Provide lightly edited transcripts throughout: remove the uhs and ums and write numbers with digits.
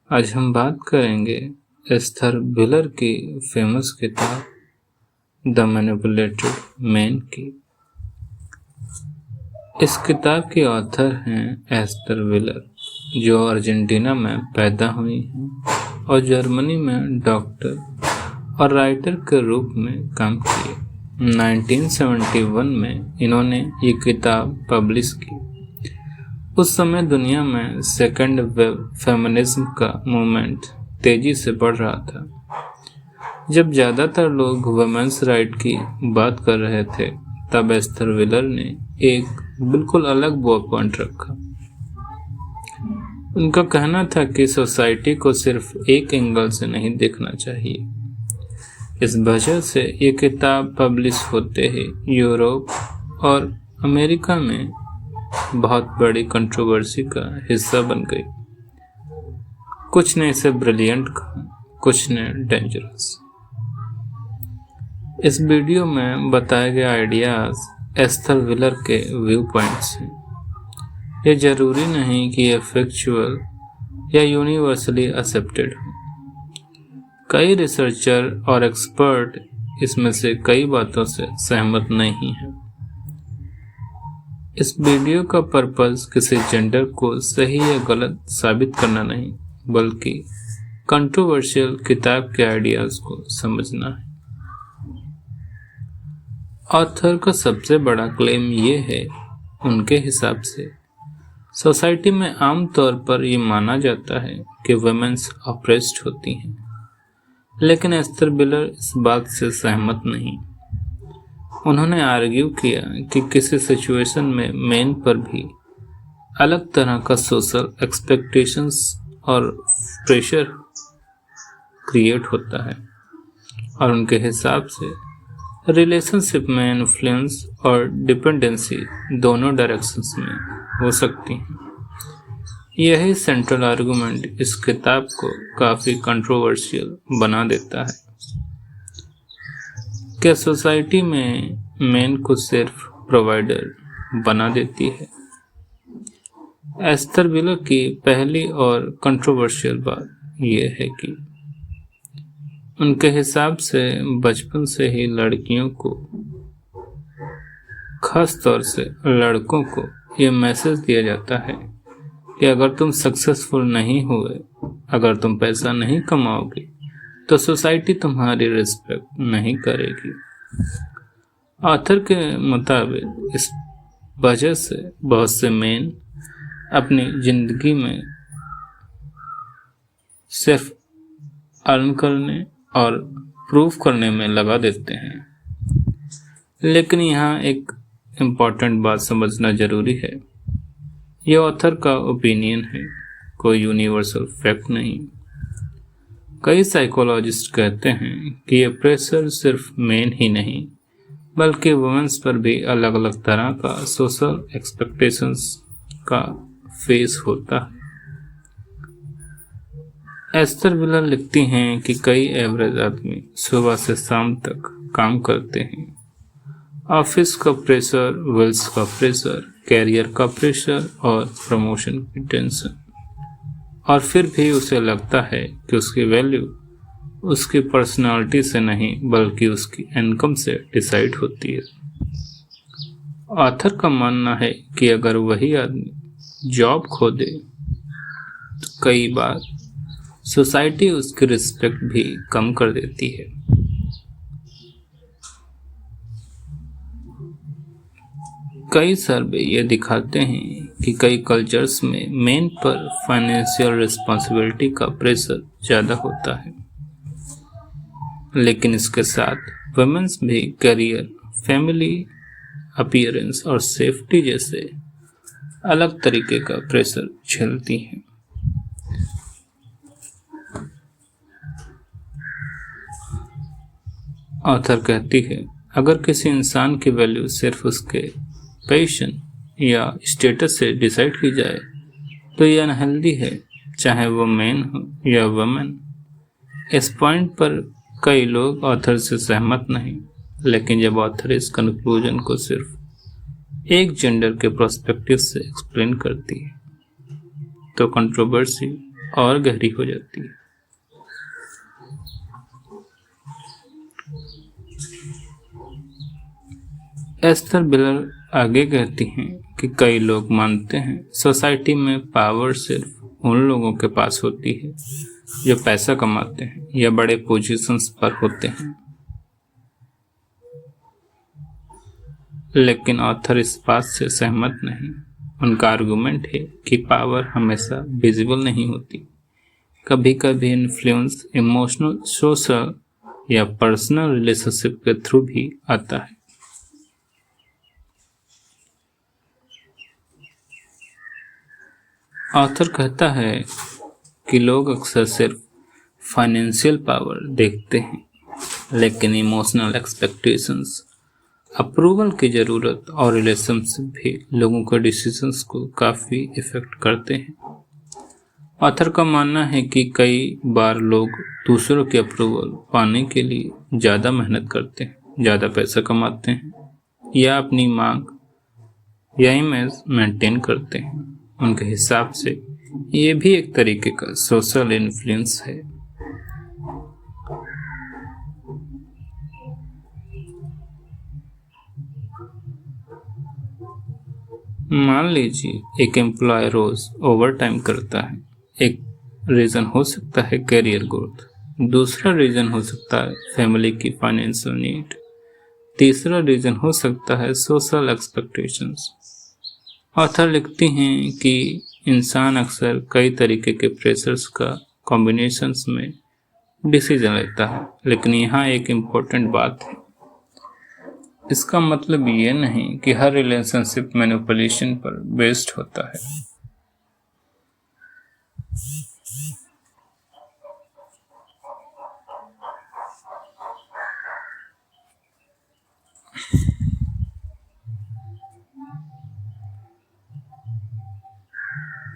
आज हम बात करेंगे एस्थर विलर की फेमस किताब द मैनिपुलेटेड मैन की। इस किताब की ऑथर हैं एस्थर विलर, जो अर्जेंटीना में पैदा हुई हैं और जर्मनी में डॉक्टर और राइटर के रूप में काम किए। 1971 में इन्होंने ये किताब पब्लिश की। उस समय दुनिया में सेकंड वेव फेमिनिज्म का मूवमेंट तेजी से बढ़ रहा था। जब ज़्यादातर लोग वुमेन्स राइट की बात कर रहे थे, तब एस्थर विलर ने एक बिल्कुल अलग व्यू पॉइंट रखा। उनका कहना था कि सोसाइटी को सिर्फ एक एंगल से नहीं देखना चाहिए। इस वजह से ये किताब पब्लिश होते ही यूरोप और अमेरिका में बहुत बड़ी कंट्रोवर्सी का हिस्सा बन गई। कुछ ने इसे ब्रिलियंट कहा, कुछ ने डेंजरस। इस वीडियो में बताए गए आइडियाज एस्थर विलर के व्यू पॉइंट्स हैं। ये जरूरी नहीं कि ये फैक्चुअल या यूनिवर्सली एक्सेप्टेड हो। कई रिसर्चर और एक्सपर्ट इसमें से कई बातों से सहमत नहीं हैं। इस वीडियो का पर्पस किसी जेंडर को सही या गलत साबित करना नहीं, बल्कि कंट्रोवर्शियल किताब के आइडियाज को समझना है। ऑथर का सबसे बड़ा क्लेम ये है, उनके हिसाब से सोसाइटी में आमतौर पर ये माना जाता है कि वुमेन्स ऑप्रेस्ड होती हैं, लेकिन एस्थर विलर इस बात से सहमत नहीं। उन्होंने आर्ग्यू किया कि किसी सिचुएशन में मेन पर भी अलग तरह का सोशल एक्सपेक्टेशंस और प्रेशर क्रिएट होता है, और उनके हिसाब से रिलेशनशिप में इन्फ्लुएंस और डिपेंडेंसी दोनों डायरेक्शंस में हो सकती हैं। यही सेंट्रल आर्गुमेंट इस किताब को काफ़ी कंट्रोवर्शियल बना देता है। क्या सोसाइटी में मेन को सिर्फ प्रोवाइडर बना देती है? एस्थर विलर की पहली और कंट्रोवर्शियल बात यह है कि उनके हिसाब से बचपन से ही लड़कियों को, खास तौर से लड़कों को, यह मैसेज दिया जाता है कि अगर तुम सक्सेसफुल नहीं हुए, अगर तुम पैसा नहीं कमाओगे, तो सोसाइटी तुम्हारी रिस्पेक्ट नहीं करेगी। ऑथर के मुताबिक इस वजह से बहुत से मेन अपनी जिंदगी में सिर्फ अर्न करने और प्रूफ करने में लगा देते हैं। लेकिन यहाँ एक इम्पॉर्टेंट बात समझना जरूरी है। यह ऑथर का ओपिनियन है, कोई यूनिवर्सल फैक्ट नहीं। कई साइकोलॉजिस्ट कहते हैं कि यह प्रेशर सिर्फ मेन ही नहीं, बल्कि वुमेन्स पर भी अलग अलग तरह का सोशल एक्सपेक्टेशंस का फेस होता है। एस्थर विलर लिखती हैं कि कई एवरेज आदमी सुबह से शाम तक काम करते हैं। ऑफिस का प्रेशर, विल्स का प्रेशर, कैरियर का प्रेशर और प्रमोशन की टेंशन, और फिर भी उसे लगता है कि उसकी वैल्यू उसकी पर्सनालिटी से नहीं, बल्कि उसकी इनकम से डिसाइड होती है। ऑथर का मानना है कि अगर वही आदमी जॉब खो दे, तो कई बार सोसाइटी उसकी रिस्पेक्ट भी कम कर देती है। कई सर्वे ये दिखाते हैं कि कई कल्चर्स में मेन पर फाइनेंशियल रिस्पॉन्सिबिलिटी का प्रेशर ज़्यादा होता है, लेकिन इसके साथ वुमेन्स भी करियर, फैमिली, अपीयरेंस और सेफ्टी जैसे अलग तरीके का प्रेशर झेलती हैं। ऑथर कहती है, अगर किसी इंसान की वैल्यू सिर्फ उसके पैशन या स्टेटस से डिसाइड की जाए, तो यह अनहेल्दी है, चाहे वो मैन हो या वुमेन। इस पॉइंट पर कई लोग ऑथर से सहमत नहीं, लेकिन जब ऑथर इस कंक्लूजन को सिर्फ एक जेंडर के पर्सपेक्टिव से एक्सप्लेन करती है, तो कंट्रोवर्सी और गहरी हो जाती है। एस्थर बिलर आगे कहती हैं कि कई लोग मानते हैं सोसाइटी में पावर सिर्फ उन लोगों के पास होती है जो पैसा कमाते हैं या बड़े पोजीशंस पर होते हैं, लेकिन ऑथर इस बात से सहमत नहीं। उनका आर्गुमेंट है कि पावर हमेशा विजिबल नहीं होती, कभी कभी इन्फ्लुएंस इमोशनल, सोशल या पर्सनल रिलेशनशिप के थ्रू भी आता है। ऑथर कहता है कि लोग अक्सर सिर्फ फाइनेंशियल पावर देखते हैं, लेकिन इमोशनल एक्सपेक्टेशंस, अप्रूवल की ज़रूरत और रिलेशनशिप भी लोगों के डिसीजंस को काफ़ी इफ़ेक्ट करते हैं। ऑथर का मानना है कि कई बार लोग दूसरों के अप्रूवल पाने के लिए ज़्यादा मेहनत करते हैं, ज़्यादा पैसा कमाते हैं या अपनी मांग या इमेज मेंटेन करते हैं। उनके हिसाब से ये भी एक तरीके का सोशल इन्फ्लुएंस है। मान लीजिए एक एम्प्लॉय रोज ओवर टाइम करता है। एक रीज़न हो सकता है करियर ग्रोथ, दूसरा रीज़न हो सकता है फैमिली की फाइनेंशियल नीड, तीसरा रीज़न हो सकता है सोशल एक्सपेक्टेशंस। ऑथर लिखती हैं कि इंसान अक्सर कई तरीके के प्रेशर्स का कॉम्बिनेशंस में डिसीजन लेता है, लेकिन यहाँ एक इम्पोर्टेंट बात है। इसका मतलब ये नहीं कि हर रिलेशनशिप मैनिपुलेशन पर बेस्ड होता है।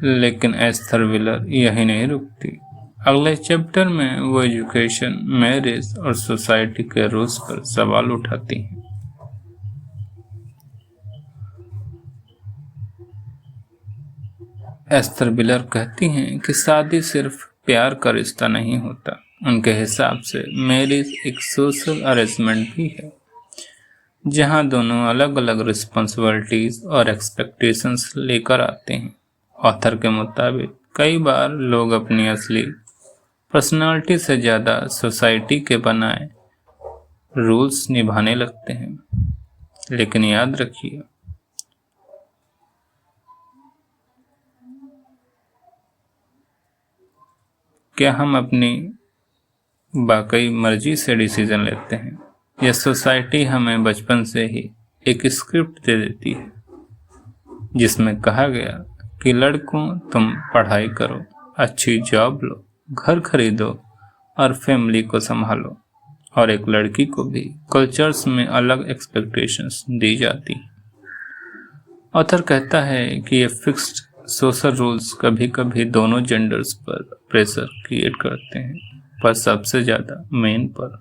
लेकिन एस्थर विलर यही नहीं रुकती। अगले चैप्टर में वो एजुकेशन, मैरिज और सोसाइटी के रूल्स पर सवाल उठाती हैं। एस्थर विलर कहती हैं कि शादी सिर्फ प्यार का रिश्ता नहीं होता। उनके हिसाब से मैरिज एक सोशल अरेंजमेंट भी है, जहां दोनों अलग अलग रिस्पॉन्सिबिलिटीज और एक्सपेक्टेशंस लेकर आते हैं। ऑथर के मुताबिक कई बार लोग अपनी असली पर्सनालिटी से ज़्यादा सोसाइटी के बनाए रूल्स निभाने लगते हैं। लेकिन याद रखिए, क्या हम अपनी वाकई मर्जी से डिसीजन लेते हैं, या सोसाइटी हमें बचपन से ही एक स्क्रिप्ट दे देती है जिसमें कहा गया कि लड़कों तुम पढ़ाई करो, अच्छी जॉब लो, घर खरीदो और फैमिली को संभालो, और एक लड़की को भी कल्चर्स में अलग एक्सपेक्टेशंस दी जाती। ऑथर कहता है कि ये फिक्स्ड सोशल रूल्स कभी कभी दोनों जेंडर्स पर प्रेशर क्रिएट करते हैं, पर सबसे ज़्यादा मेन पर।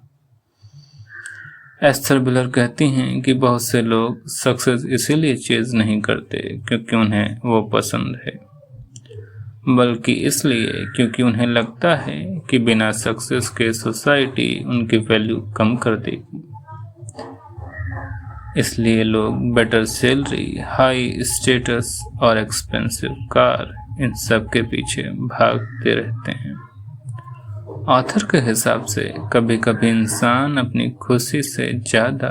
एस्थर विलर कहती हैं कि बहुत से लोग सक्सेस इसीलिए चेज नहीं करते क्योंकि उन्हें वो पसंद है, बल्कि इसलिए क्योंकि उन्हें लगता है कि बिना सक्सेस के सोसाइटी उनकी वैल्यू कम कर देगी। इसलिए लोग बेटर सैलरी, हाई स्टेटस और एक्सपेंसिव कार, इन सब के पीछे भागते रहते हैं। ऑथर के हिसाब से कभी कभी इंसान अपनी खुशी से ज़्यादा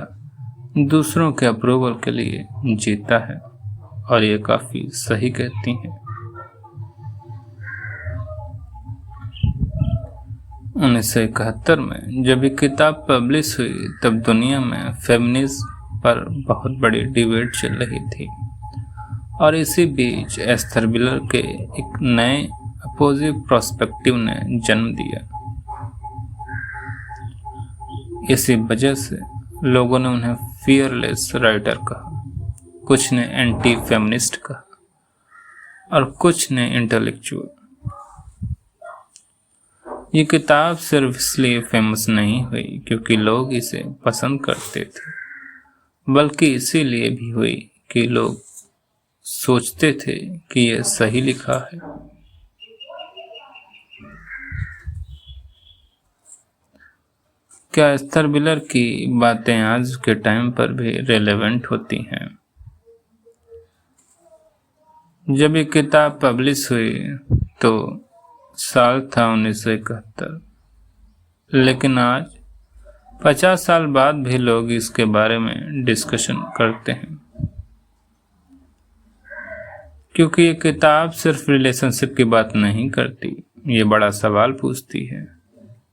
दूसरों के अप्रूवल के लिए जीता है, और ये काफ़ी सही कहती हैं। 1971 में जब ये किताब पब्लिश हुई तब दुनिया में फेमिनिज्म पर बहुत बड़ी डिबेट चल रही थी, और इसी बीच एस्थर विलर के एक नए अपोजिव पर्सपेक्टिव ने जन्म दिया। इसी वजह से लोगों ने उन्हें फियरलेस राइटर कहा, कुछ ने एंटी फेमिनिस्ट कहा और कुछ ने इंटेलेक्चुअल। ये किताब सिर्फ इसलिए फेमस नहीं हुई क्योंकि लोग इसे पसंद करते थे, बल्कि इसीलिए भी हुई कि लोग सोचते थे कि यह सही लिखा है। क्या एस्थर बिलर की बातें आज के टाइम पर भी रेलेवेंट होती हैं? जब ये किताब पब्लिश हुई तो साल था 1971, लेकिन आज 50 साल बाद भी लोग इसके बारे में डिस्कशन करते हैं, क्योंकि ये किताब सिर्फ रिलेशनशिप की बात नहीं करती, ये बड़ा सवाल पूछती है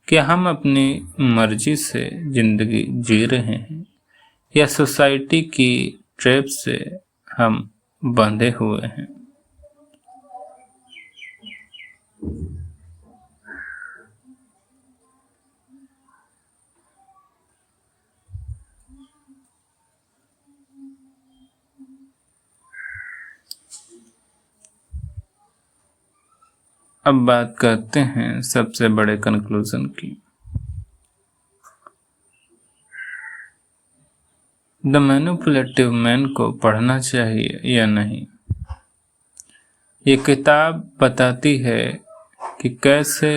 कि हम अपनी मर्जी से जिंदगी जी रहे हैं या सोसाइटी की ट्रैप से हम बंधे हुए हैं। अब बात करते हैं सबसे बड़े कंक्लूजन की। द मैनिपुलेटिव मैन को पढ़ना चाहिए या नहीं? ये किताब बताती है कि कैसे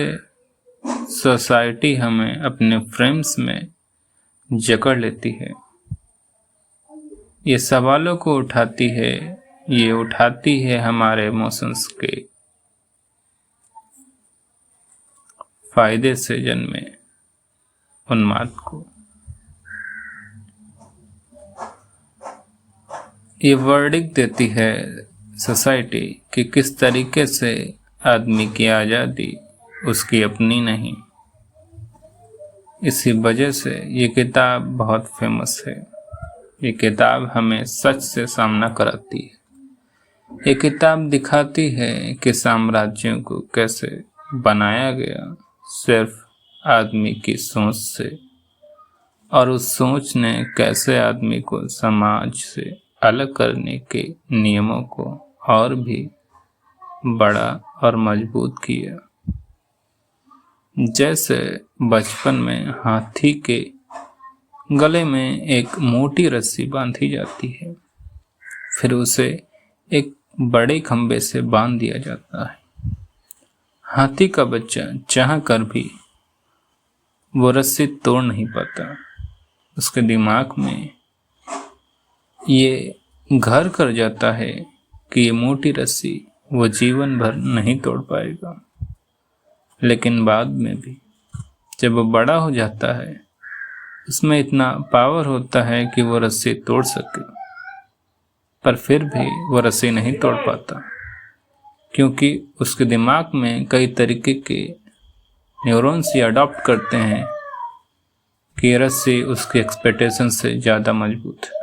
सोसाइटी हमें अपने फ्रेम्स में जकड़ लेती है। ये सवालों को उठाती है, ये उठाती है हमारे इमोशंस के फायदे से जन्मे उन्माद को। ये वर्डिक्ट देती है सोसाइटी कि किस तरीके से आदमी की आज़ादी उसकी अपनी नहीं। इसी वजह से ये किताब बहुत फेमस है। ये किताब हमें सच से सामना कराती है। ये किताब दिखाती है कि साम्राज्यों को कैसे बनाया गया सिर्फ आदमी की सोच से, और उस सोच ने कैसे आदमी को समाज से अलग करने के नियमों को और भी बड़ा और मजबूत किया। जैसे बचपन में हाथी के गले में एक मोटी रस्सी बांधी जाती है, फिर उसे एक बड़े खंभे से बांध दिया जाता है। हाथी का बच्चा चाह कर भी वो रस्सी तोड़ नहीं पाता। उसके दिमाग में ये घर कर जाता है कि ये मोटी रस्सी वो जीवन भर नहीं तोड़ पाएगा, लेकिन बाद में भी जब वो बड़ा हो जाता है उसमें इतना पावर होता है कि वो रस्सी तोड़ सके, पर फिर भी वो रस्सी नहीं तोड़ पाता, क्योंकि उसके दिमाग में कई तरीके के न्यूरॉन्स ये अडॉप्ट करते हैं कि रस्सी उसकी एक्सपेक्टेशन से ज़्यादा मजबूत है।